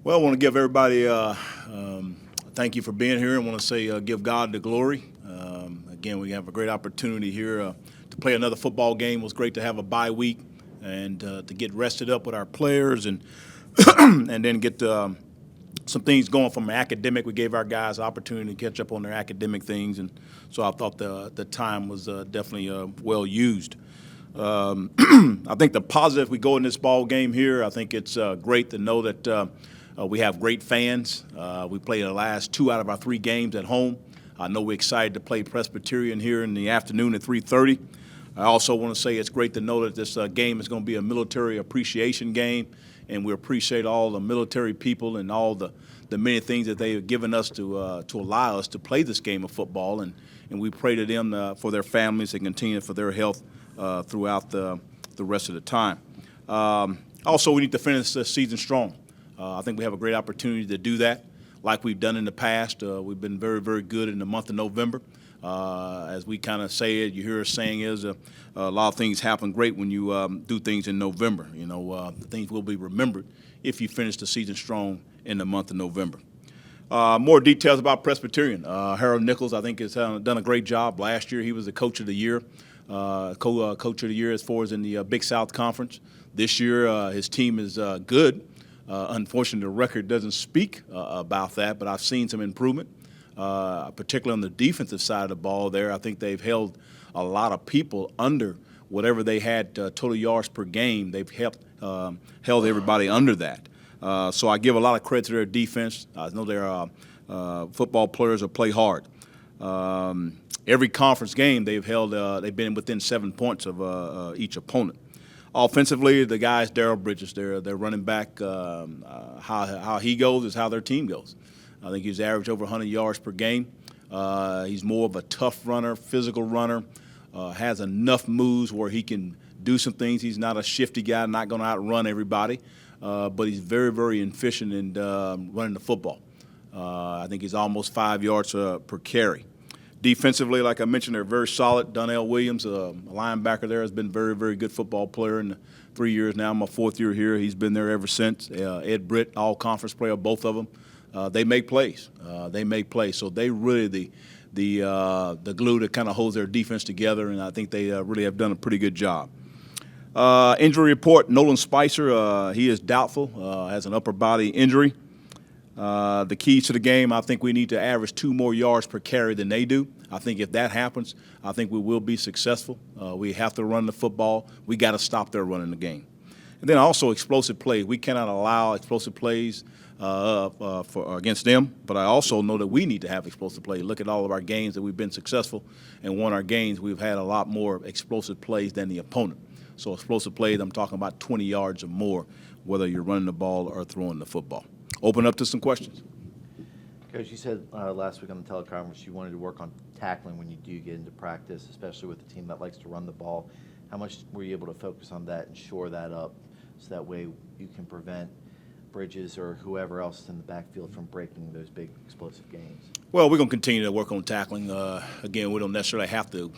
Well, I want to give everybody thank you for being here. I want to say give God the glory. Again, we have a great opportunity here to play another football game. It was great to have a bye week and to get rested up with our players and and then get some things going from academic. We gave our guys an opportunity to catch up on their academic things, and so I thought the time was definitely well used. I think the positive we go in this ball game here, I think it's great to know that we have great fans. We played the last 2 out of our 3 games at home. I know we're excited to play Presbyterian here in the afternoon at 3:30. I also want to say it's great to know that this game is going to be a military appreciation game, and we appreciate all the military people and all the many things that they have given us to allow us to play this game of football, and we pray to them for their families and continue for their health throughout the rest of the time. Also, we need to finish the season strong. I think we have a great opportunity to do that like we've done in the past. We've been very, very good in the month of November. As we kind of say it, you hear us saying is a lot of things happen great when you do things in November. You know, things will be remembered if you finish the season strong in the month of November. More details about Presbyterian. Harold Nichols, I think, has done a great job. Last year, he was the coach of the year, coach of the year as far as in the Big South Conference. This year, his team is good. Unfortunately, the record doesn't speak about that, but I've seen some improvement, particularly on the defensive side of the ball there. I think they've held a lot of people under whatever they had total yards per game. They've held everybody under that. So I give a lot of credit to their defense. I know their football players will play hard. Every conference game they've they've been within 7 points of each opponent. Offensively, the guys, Darrell Bridges, their running back, how he goes is how their team goes. I think he's averaged over 100 yards per game. He's more of a tough runner, physical runner, has enough moves where he can do some things. He's not a shifty guy, not going to outrun everybody, but he's very, very efficient in running the football. I think he's almost 5 yards per carry. Defensively, like I mentioned, they're very solid. Donnell Williams, a linebacker there, has been a very, very good football player in the 3 years now. My 4th year here. He's been there ever since. Ed Britt, all-conference player, both of them. They make plays. So they really the glue that kind of holds their defense together, and I think they really have done a pretty good job. Injury report, Nolan Spicer, he is doubtful, has an upper body injury. The keys to the game, I think we need to average 2 more yards per carry than they do. I think if that happens, I think we will be successful. We have to run the football. We got to stop their running the game. And then also explosive plays. We cannot allow explosive plays against them, but I also know that we need to have explosive plays. Look at all of our games that we've been successful and won our games. We've had a lot more explosive plays than the opponent. So explosive plays, I'm talking about 20 yards or more, whether you're running the ball or throwing the football. Open up to some questions. Coach, you said last week on the teleconference you wanted to work on tackling when you do get into practice, especially with a team that likes to run the ball. How much were you able to focus on that and shore that up so that way you can prevent Bridges or whoever else is in the backfield from breaking those big explosive gains? Well, we're going to continue to work on tackling. Again, we don't necessarily have to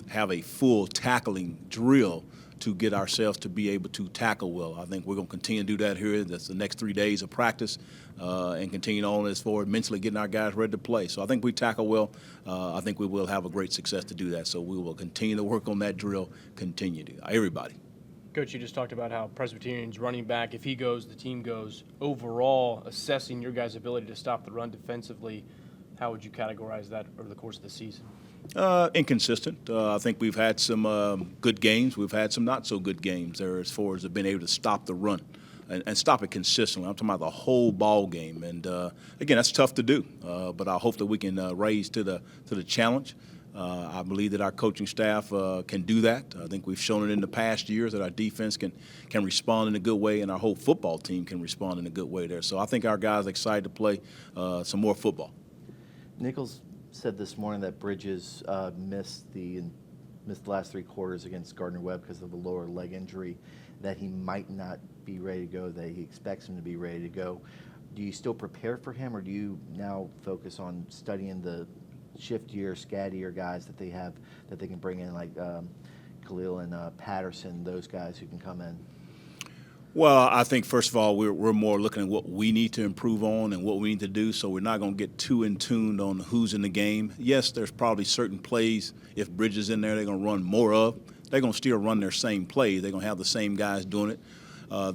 have a full tackling drill to get ourselves to be able to tackle well. I think we're going to continue to do that here. That's the next 3 days of practice and continue on as far as mentally getting our guys ready to play. So I think we tackle well. I think we will have a great success to do that. So we will continue to work on that drill, continue to, everybody. Coach, you just talked about how Presbyterian's running back, if he goes, the team goes. Overall, assessing your guys' ability to stop the run defensively, how would you categorize that over the course of the season? Inconsistent. I think we've had some good games. We've had some not so good games there as far as being able to stop the run and stop it consistently. I'm talking about the whole ball game. And, again, that's tough to do. But I hope that we can raise to the challenge. I believe that our coaching staff can do that. I think we've shown it in the past years that our defense can respond in a good way, and our whole football team can respond in a good way there. So I think our guys are excited to play some more football. Nichols said this morning that Bridges missed the last 3 quarters against Gardner-Webb because of a lower leg injury, that he might not be ready to go, that he expects him to be ready to go. Do you still prepare for him, or do you now focus on studying the shiftier, scattier guys that they have that they can bring in, like Gill and Patterson, those guys who can come in? Well, I think first of all we're more looking at what we need to improve on and what we need to do. So we're not going to get too in tuned on who's in the game. Yes, there's probably certain plays if Bridges in there they're going to run more of. They're going to still run their same plays. They're going to have the same guys doing it.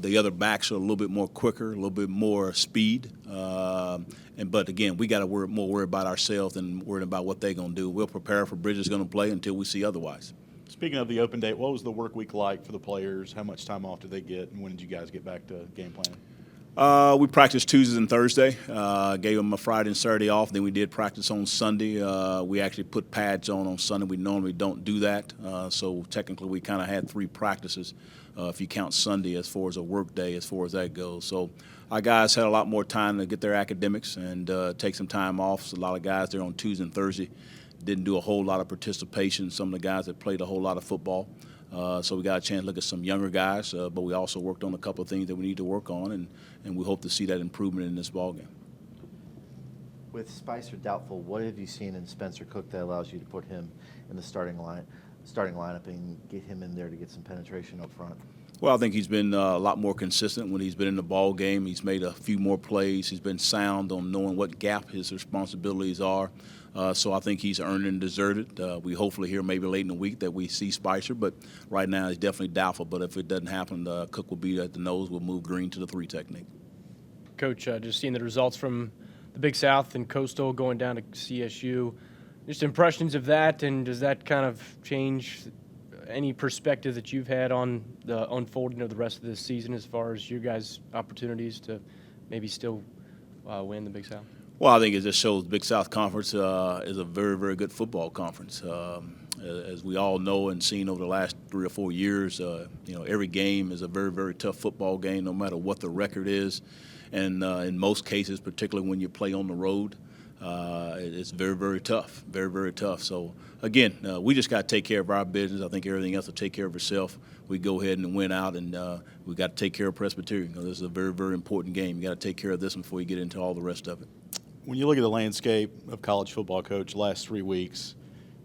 The other backs are a little bit more quicker, a little bit more speed. But again, we got to worry about ourselves than worrying about what they're going to do. We'll prepare for Bridges going to play until we see otherwise. Speaking of the open date, what was the work week like for the players? How much time off did they get, and when did you guys get back to game planning? We practiced Tuesdays and Thursday. Gave them a Friday and Saturday off. Then we did practice on Sunday. We actually put pads on Sunday. We normally don't do that. So technically we kind of had 3 practices if you count Sunday as far as a work day as far as that goes. So our guys had a lot more time to get their academics and take some time off. So a lot of guys there on Tuesday and Thursday didn't do a whole lot of participation. Some of the guys that played a whole lot of football. So we got a chance to look at some younger guys, but we also worked on a couple of things that we need to work on, and we hope to see that improvement in this ballgame. With Spicer doubtful, what have you seen in Spencer Cook that allows you to put him in the starting lineup and get him in there to get some penetration up front? Well, I think he's been a lot more consistent when he's been in the ball game. He's made a few more plays. He's been sound on knowing what gap his responsibilities are. So I think he's earned and deserved it. We hopefully hear maybe late in the week that we see Spicer, but right now he's definitely doubtful. But if it doesn't happen, Cook will be at the nose. We'll move Green to the 3 technique. Coach, just seeing the results from the Big South and Coastal going down to CSU, just impressions of that, and does that kind of change any perspective that you've had on the unfolding of the rest of this season as far as your guys' opportunities to maybe still win the Big South? Well, I think it just shows Big South Conference is a very, very good football conference. As we all know and seen over the last 3 or 4 years, every game is a very, very tough football game, no matter what the record is. And in most cases, particularly when you play on the road, it's very, very tough, very, very tough. So, again, we just got to take care of our business. I think everything else will take care of itself. We go ahead and win out, and we got to take care of Presbyterian. This is a very, very important game. You got to take care of this one before you get into all the rest of it. When you look at the landscape of college football, Coach, last 3 weeks,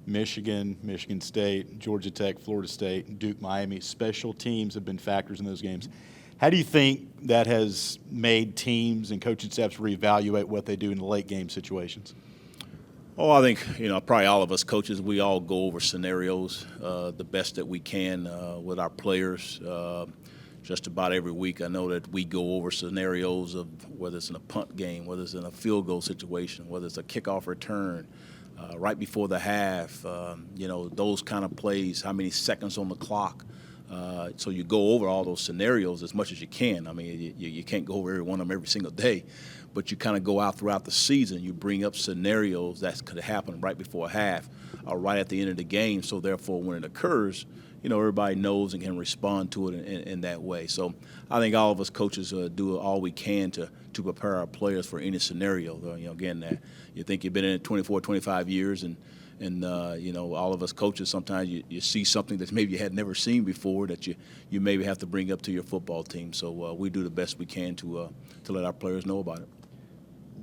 Michigan, Michigan State, Georgia Tech, Florida State, Duke, Miami, special teams have been factors in those games. How do you think that has made teams and coaching staffs reevaluate what they do in the late game situations? Oh, I think, probably all of us coaches, we all go over scenarios the best that we can with our players. Just about every week, I know that we go over scenarios of whether it's in a punt game, whether it's in a field goal situation, whether it's a kickoff return, right before the half, those kind of plays, how many seconds on the clock. So you go over all those scenarios as much as you can. I mean, you can't go over every one of them every single day, but you kind of go out throughout the season. You bring up scenarios that could happen right before half or right at the end of the game. So therefore, when it occurs, everybody knows and can respond to it in that way. So I think all of us coaches do all we can to prepare our players for any scenario. Again, you think you've been in it 24, 25 years, and all of us coaches, sometimes you see something that maybe you had never seen before that you maybe have to bring up to your football team. So we do the best we can to let our players know about it.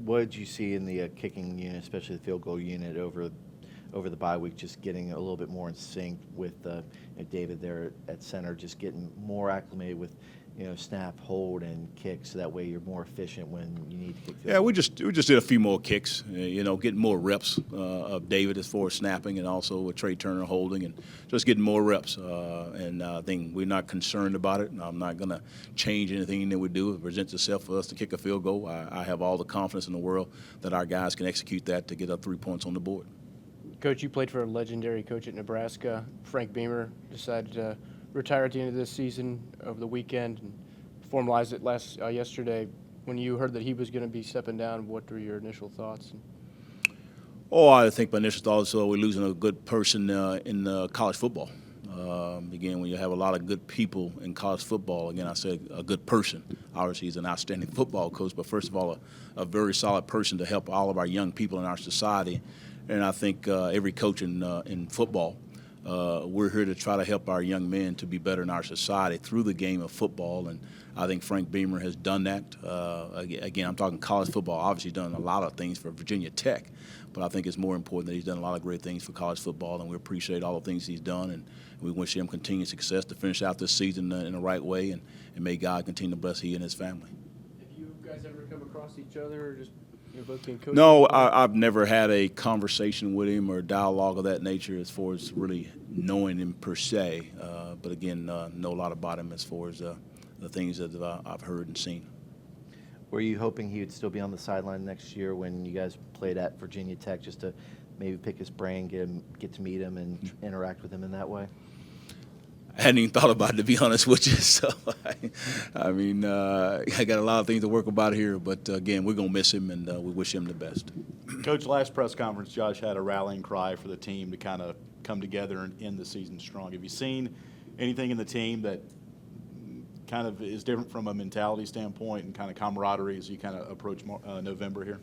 What did you see in the kicking unit, especially the field goal unit, over the bye week, just getting a little bit more in sync with David there at center, just getting more acclimated with snap, hold, and kick, so that way you're more efficient when you need to kick field goal? We just did a few more kicks, getting more reps of David as far as snapping, and also with Trey Turner holding, and just getting more reps. And I think we're not concerned about it. I'm not going to change anything that we do. If it presents itself for us to kick a field goal, I have all the confidence in the world that our guys can execute that to get up 3 points on the board. Coach, you played for a legendary coach at Nebraska. Frank Beamer decided to retire at the end of this season over the weekend and formalized it yesterday. When you heard that he was going to be stepping down, what were your initial thoughts? I think my initial thoughts are we're losing a good person in college football. Again, when you have a lot of good people in college football, again, I said a good person. Obviously, he's an outstanding football coach, but first of all, a very solid person to help all of our young people in our society. And I think every coach in football we're here to try to help our young men to be better in our society through the game of football, and I think Frank Beamer has done that. Again, I'm talking college football. Obviously, done a lot of things for Virginia Tech, but I think it's more important that he's done a lot of great things for college football, and we appreciate all the things he's done, and we wish him continued success to finish out this season in the right way, and may God continue to bless he and his family. Have you guys ever come across each other, or just you're both being coaches? No, I've never had a conversation with him or dialogue of that nature as far as really knowing him per se. But again, know a lot about him as far as the things that I've heard and seen. Were you hoping he would still be on the sideline next year when you guys played at Virginia Tech, just to maybe pick his brain, get to meet him, and interact with him in that way? I hadn't even thought about it, to be honest with you. So, I got a lot of things to work about here. But, again, we're going to miss him, and we wish him the best. Coach, last press conference, Josh had a rallying cry for the team to kind of come together and end the season strong. Have you seen anything in the team that kind of is different from a mentality standpoint and kind of camaraderie as you kind of approach November here?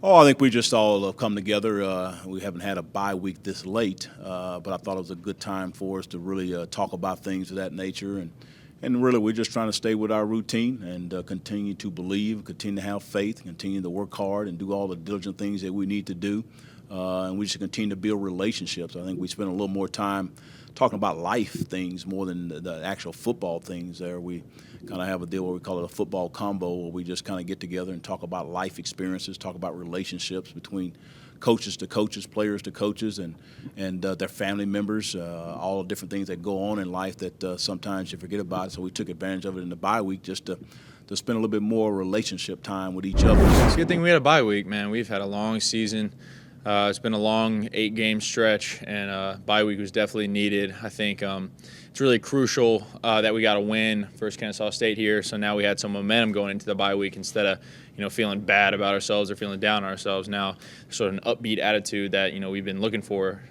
Oh, I think we just all come together. We haven't had a bye week this late, but I thought it was a good time for us to really talk about things of that nature. And really, we're just trying to stay with our routine and continue to believe, continue to have faith, continue to work hard and do all the diligent things that we need to do. And we should continue to build relationships. I think we spend a little more time talking about life things more than the actual football things there. We kind of have a deal where we call it a football combo, where we just kind of get together and talk about life experiences, talk about relationships between coaches to coaches, players to coaches, and their family members, all the different things that go on in life that sometimes you forget about. So we took advantage of it in the bye week just to spend a little bit more relationship time with each other. It's a good thing we had a bye week, man. We've had a long season. It's been a long 8-game stretch, and bye week was definitely needed. I think it's really crucial that we got a win versus Kennesaw State here. So now we had some momentum going into the bye week instead of feeling bad about ourselves or feeling down on ourselves. Now sort of an upbeat attitude that we've been looking for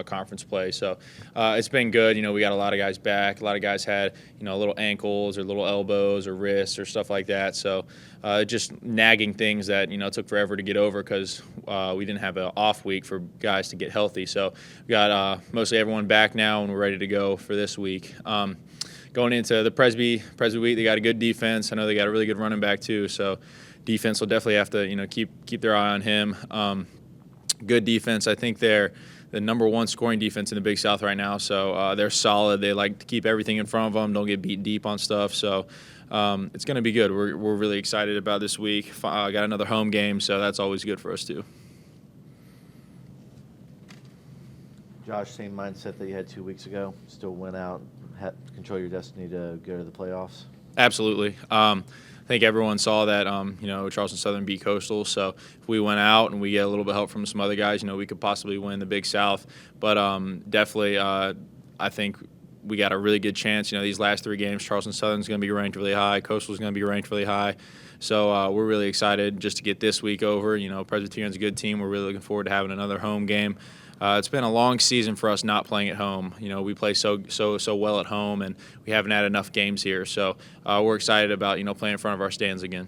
conference play. So it's been good. We got a lot of guys back. A lot of guys had little ankles or little elbows or wrists or stuff like that. So just nagging things that took forever to get over because we didn't have an off week for guys to get healthy. So we got mostly everyone back now, and we're ready to go for this week. Going into the Presby week, they got a good defense. I know they got a really good running back too. So defense will definitely have to keep their eye on him. Good defense. I think they're the number one scoring defense in the Big South right now. So they're solid. They like to keep everything in front of them. Don't get beat deep on stuff. So it's going to be good. We're really excited about this week. Got another home game, so that's always good for us too. Josh, same mindset that you had 2 weeks ago. Still went out, control your destiny to go to the playoffs. Absolutely. I think everyone saw that, Charleston Southern beat Coastal. So if we went out and we get a little bit of help from some other guys, we could possibly win the Big South. But definitely, I think we got a really good chance. These last 3 games, Charleston Southern's going to be ranked really high. Coastal's going to be ranked really high. So we're really excited just to get this week over. Presbyterian's a good team. We're really looking forward to having another home game. It's been a long season for us not playing at home. We play so well at home, and we haven't had enough games here. So we're excited about playing in front of our stands again.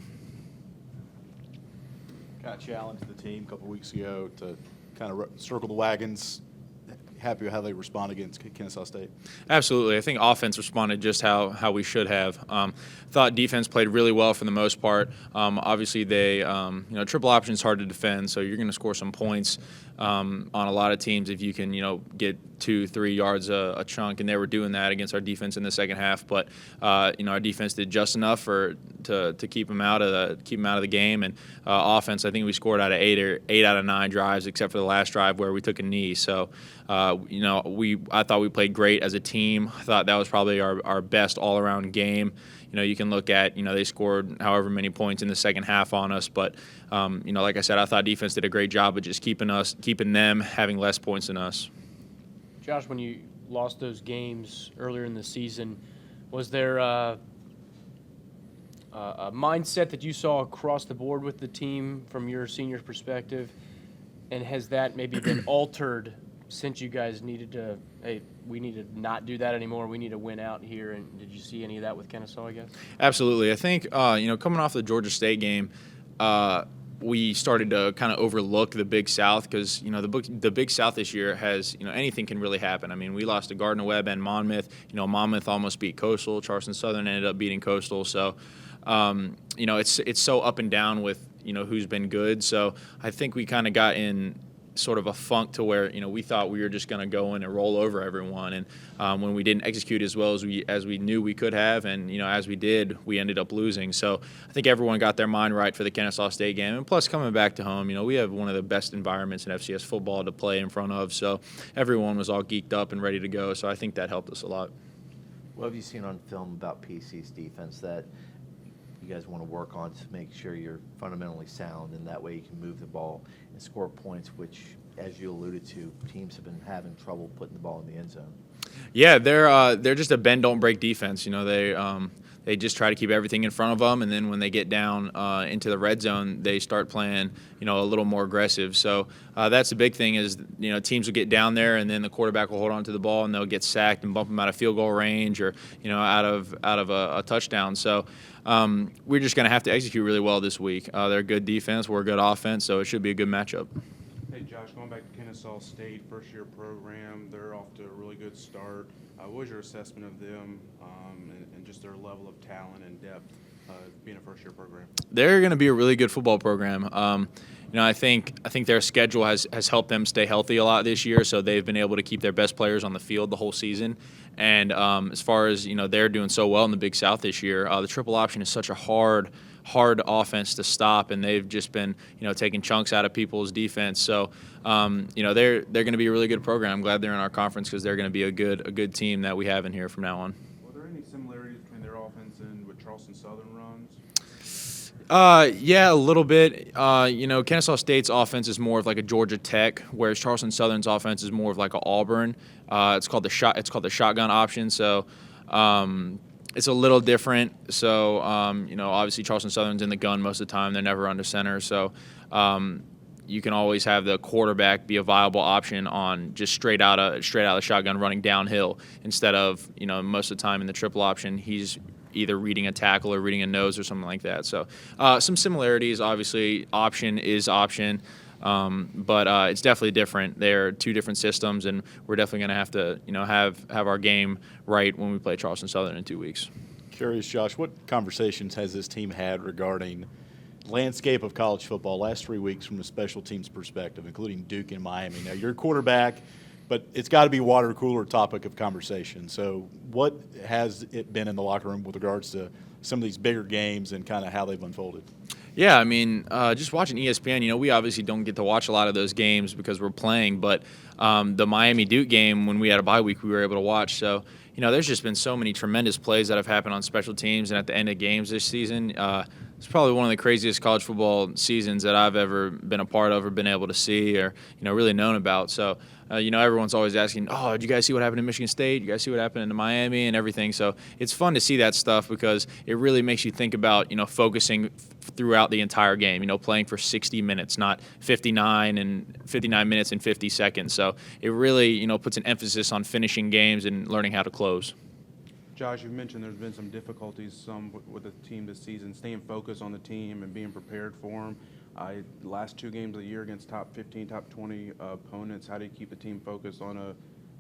Kind of challenged the team a couple weeks ago to kind of circle the wagons. Happy with how they respond against Kennesaw State? Absolutely. I think offense responded just how we should have. Thought defense played really well for the most part. Obviously, they triple option is hard to defend, so you're going to score some points on a lot of teams if you can get 2-3 yards a chunk, and they were doing that against our defense in the second half. But our defense did just enough to keep them out of the game. And offense, I think we scored out of 8 out of 9 drives, except for the last drive where we took a knee. So I thought we played great as a team. I thought that was probably our best all-around game. You can look at, they scored however many points in the second half on us. But, like I said, I thought defense did a great job of just keeping them having less points than us. Josh, when you lost those games earlier in the season, was there a mindset that you saw across the board with the team from your senior perspective? And has that maybe been altered since you guys needed to, hey, we need to not do that anymore, we need to win out here? And did you see any of that with Kennesaw, I guess? Absolutely. I think, coming off the Georgia State game, we started to kind of overlook the Big South because the Big South this year has anything can really happen. I mean, we lost to Gardner Webb and Monmouth. Monmouth almost beat Coastal. Charleston Southern ended up beating Coastal. So it's so up and down with who's been good. So I think we kind of got in sort of a funk to where we thought we were just going to go in and roll over everyone, and when we didn't execute as well as we knew we could have, and as we did, we ended up losing. So I think everyone got their mind right for the Kennesaw State game, and plus coming back to home, we have one of the best environments in FCS football to play in front of, so everyone was all geeked up and ready to go. So I think that helped us a lot. What have you seen on film about PC's defense that you guys want to work on to make sure you're fundamentally sound, and that way you can move the ball and score points, which, as you alluded to, teams have been having trouble putting the ball in the end zone? Yeah, they're just a bend don't break defense. They just try to keep everything in front of them, and then when they get down into the red zone, they start playing a little more aggressive. So that's the big thing is teams will get down there, and then the quarterback will hold on to the ball, and they'll get sacked and bump them out of field goal range or out of a touchdown. So we're just going to have to execute really well this week. They're a good defense, we're a good offense, so it should be a good matchup. Hey, Josh, going back to Kennesaw State, first-year program, they're off to a really good start. What was your assessment of them and just their level of talent and depth being a first-year program? They're going to be a really good football program. I think their schedule has helped them stay healthy a lot this year, so they've been able to keep their best players on the field the whole season. And as far as they're doing so well in the Big South this year, the triple option is such a hard offense to stop, and they've just been taking chunks out of people's defense. So they're going to be a really good program. I'm glad they're in our conference because they're going to be a good team that we have in here from now on. Were there any similarities between their offense and what Charleston Southern runs? Yeah, a little bit. Kennesaw State's offense is more of like a Georgia Tech, whereas Charleston Southern's offense is more of like an Auburn. It's called the shotgun option. So it's a little different. So obviously Charleston Southern's in the gun most of the time. They're never under center. So you can always have the quarterback be a viable option on just straight out of the shotgun running downhill instead of most of the time in the triple option he's either reading a tackle or reading a nose or something like that. So some similarities, obviously. Option is option, but it's definitely different. They're two different systems, and we're definitely going to have to have our game right when we play Charleston Southern in 2 weeks. Curious, Josh, what conversations has this team had regarding landscape of college football last 3 weeks from a special teams perspective, including Duke and Miami? Now, you're a quarterback, but it's got to be water cooler topic of conversation. So what has it been in the locker room with regards to some of these bigger games and kind of how they've unfolded? Yeah, I mean, just watching ESPN, we obviously don't get to watch a lot of those games because we're playing, but the Miami-Duke game, when we had a bye week, we were able to watch. So, there's just been so many tremendous plays that have happened on special teams and at the end of games this season. It's probably one of the craziest college football seasons that I've ever been a part of or been able to see or, really known about. So, everyone's always asking, oh, did you guys see what happened in Michigan State? Did you guys see what happened in Miami and everything? So it's fun to see that stuff because it really makes you think about, focusing throughout the entire game, playing for 60 minutes, not 59 minutes and 50 seconds. So it really, puts an emphasis on finishing games and learning how to close. Josh, you've mentioned there's been some difficulties with the team this season, staying focused on the team and being prepared for them. Last 2 games of the year against top 15, top 20 opponents, how do you keep the team focused on a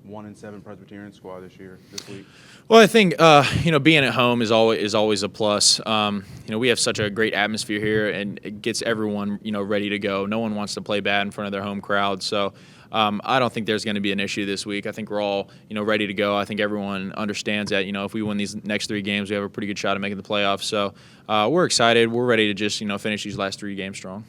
1-7 Presbyterian squad this week? Well, I think being at home is always a plus. We have such a great atmosphere here, and it gets everyone ready to go. No one wants to play bad in front of their home crowd, so I don't think there's going to be an issue this week. I think we're all ready to go. I think everyone understands that if we win these next 3 games, we have a pretty good shot at making the playoffs. So we're excited. We're ready to just finish these last 3 games strong.